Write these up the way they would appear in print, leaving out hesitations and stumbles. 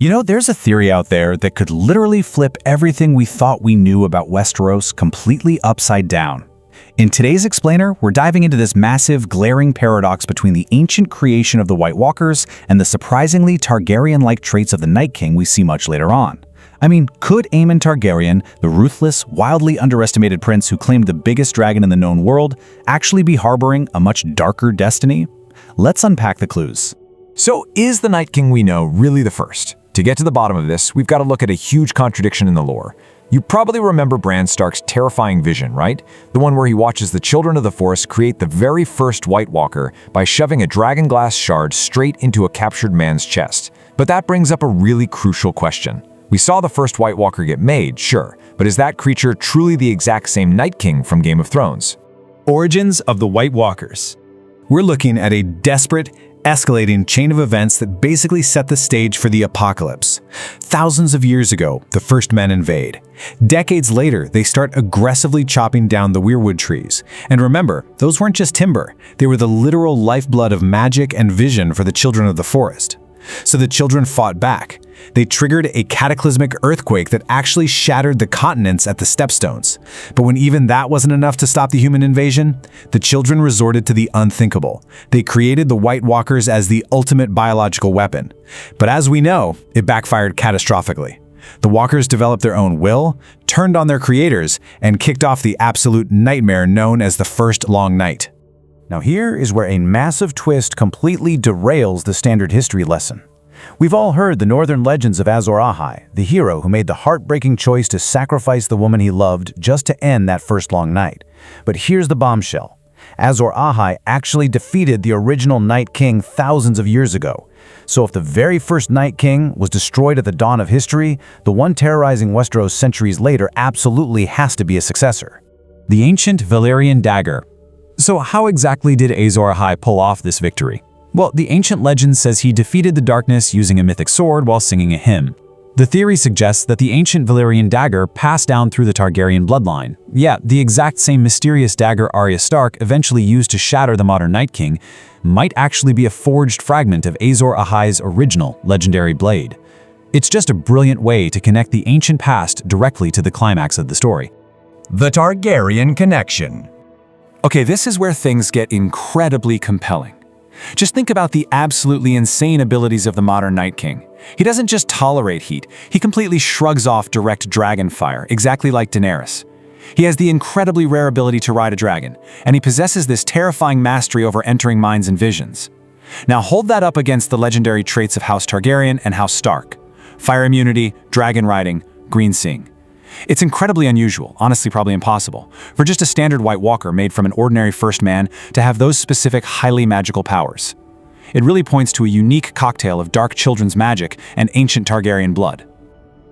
You know, there's a theory out there that could literally flip everything we thought we knew about Westeros completely upside down. In today's explainer, we're diving into this massive, glaring paradox between the ancient creation of the White Walkers and the surprisingly Targaryen-like traits of the Night King we see much later on. I mean, could Aemond Targaryen, the ruthless, wildly underestimated prince who claimed the biggest dragon in the known world, actually be harboring a much darker destiny? Let's unpack the clues. So, is the Night King we know really the first? To get to the bottom of this, we've got to look at a huge contradiction in the lore. You probably remember Bran Stark's terrifying vision, right? The one where he watches the Children of the Forest create the very first White Walker by shoving a dragon glass shard straight into a captured man's chest. But that brings up a really crucial question. We saw the first White Walker get made, sure, but is that creature truly the exact same Night King from Game of Thrones? Origins of the White Walkers. We're looking at a desperate, escalating chain of events that basically set the stage for the apocalypse. Thousands of years ago, the first men invade. Decades later, they start aggressively chopping down the weirwood trees. And remember, those weren't just timber. They were the literal lifeblood of magic and vision for the Children of the Forest. So the children fought back. They triggered a cataclysmic earthquake that actually shattered the continents at the Stepstones. But when even that wasn't enough to stop the human invasion, the children resorted to the unthinkable. They created the White Walkers as the ultimate biological weapon. But as we know, it backfired catastrophically. The Walkers developed their own will, turned on their creators, and kicked off the absolute nightmare known as the First Long Night. Now here is where a massive twist completely derails the standard history lesson. We've all heard the northern legends of Azor Ahai, the hero who made the heartbreaking choice to sacrifice the woman he loved just to end that first long night. But here's the bombshell. Azor Ahai actually defeated the original Night King thousands of years ago. So if the very first Night King was destroyed at the dawn of history, the one terrorizing Westeros centuries later absolutely has to be a successor. The ancient Valyrian dagger. So how exactly did Azor Ahai pull off this victory? Well, the ancient legend says he defeated the darkness using a mythic sword while singing a hymn. The theory suggests that the ancient Valyrian dagger passed down through the Targaryen bloodline. Yeah, the exact same mysterious dagger Arya Stark eventually used to shatter the modern Night King might actually be a forged fragment of Azor Ahai's original legendary blade. It's just a brilliant way to connect the ancient past directly to the climax of the story. The Targaryen connection. Okay, this is where things get incredibly compelling. Just think about the absolutely insane abilities of the modern Night King. He doesn't just tolerate heat, he completely shrugs off direct dragon fire, exactly like Daenerys. He has the incredibly rare ability to ride a dragon, and he possesses this terrifying mastery over entering minds and visions. Now hold that up against the legendary traits of House Targaryen and House Stark. Fire immunity, dragon riding, green seeing. It's incredibly unusual, honestly probably impossible, for just a standard White Walker made from an ordinary first man to have those specific highly magical powers. It really points to a unique cocktail of dark children's magic and ancient Targaryen blood.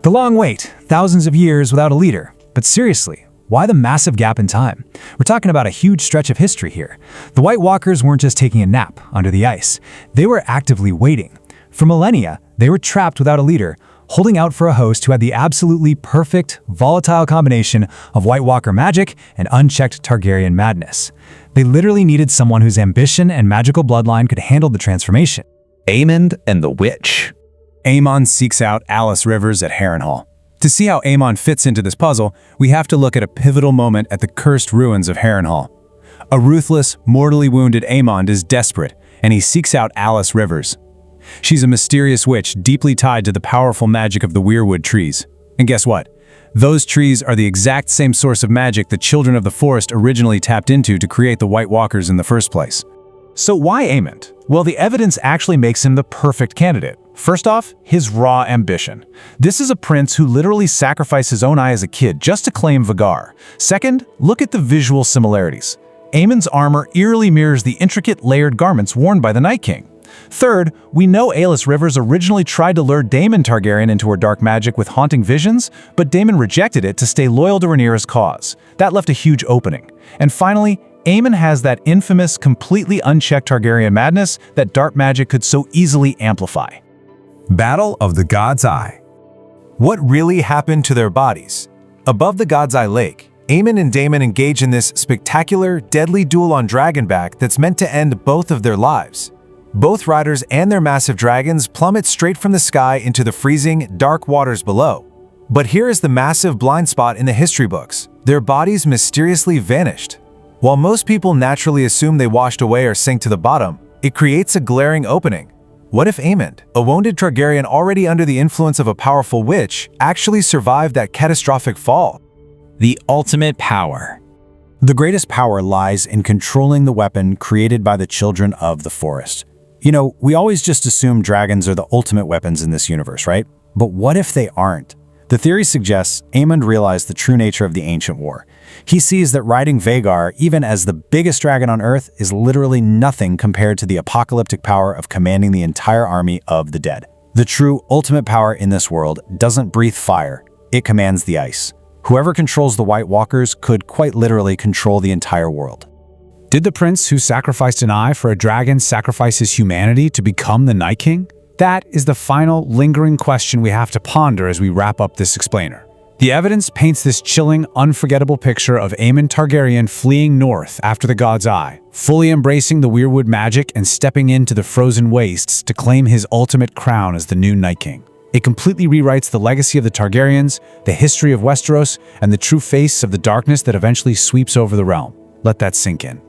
The long wait, thousands of years without a leader. But seriously, why the massive gap in time? We're talking about a huge stretch of history here. The White Walkers weren't just taking a nap under the ice. They were actively waiting. For millennia, they were trapped without a leader, holding out for a host who had the absolutely perfect, volatile combination of White Walker magic and unchecked Targaryen madness. They literally needed someone whose ambition and magical bloodline could handle the transformation. Aemond and the Witch. Aemond seeks out Alys Rivers at Harrenhal. To see how Aemond fits into this puzzle, we have to look at a pivotal moment at the cursed ruins of Harrenhal. A ruthless, mortally wounded Aemond is desperate, and he seeks out Alys Rivers. She's a mysterious witch deeply tied to the powerful magic of the weirwood trees. And guess what? Those trees are the exact same source of magic the Children of the Forest originally tapped into to create the White Walkers in the first place. So why Aemond? Well, the evidence actually makes him the perfect candidate. First off, his raw ambition. This is a prince who literally sacrificed his own eye as a kid just to claim Vhagar. Second, look at the visual similarities. Aemond's armor eerily mirrors the intricate layered garments worn by the Night King. Third, we know Alys Rivers originally tried to lure Daemon Targaryen into her dark magic with haunting visions, but Daemon rejected it to stay loyal to Rhaenyra's cause. That left a huge opening. And finally, Aemond has that infamous, completely unchecked Targaryen madness that dark magic could so easily amplify. Battle of the God's Eye. What really happened to their bodies? Above the God's Eye Lake, Aemond and Daemon engage in this spectacular, deadly duel on Dragonback that's meant to end both of their lives. Both riders and their massive dragons plummet straight from the sky into the freezing, dark waters below. But here is the massive blind spot in the history books. Their bodies mysteriously vanished. While most people naturally assume they washed away or sank to the bottom, it creates a glaring opening. What if Aemond, a wounded Targaryen already under the influence of a powerful witch, actually survived that catastrophic fall? The ultimate power. The greatest power lies in controlling the weapon created by the children of the forest. You know, we always just assume dragons are the ultimate weapons in this universe, right? But what if they aren't? The theory suggests Aemond realized the true nature of the ancient war. He sees that riding Vhagar, even as the biggest dragon on Earth, is literally nothing compared to the apocalyptic power of commanding the entire army of the dead. The true ultimate power in this world doesn't breathe fire, it commands the ice. Whoever controls the White Walkers could quite literally control the entire world. Did the prince who sacrificed an eye for a dragon sacrifice his humanity to become the Night King? That is the final, lingering question we have to ponder as we wrap up this explainer. The evidence paints this chilling, unforgettable picture of Aemond Targaryen fleeing north after the God's Eye, fully embracing the weirwood magic and stepping into the frozen wastes to claim his ultimate crown as the new Night King. It completely rewrites the legacy of the Targaryens, the history of Westeros, and the true face of the darkness that eventually sweeps over the realm. Let that sink in.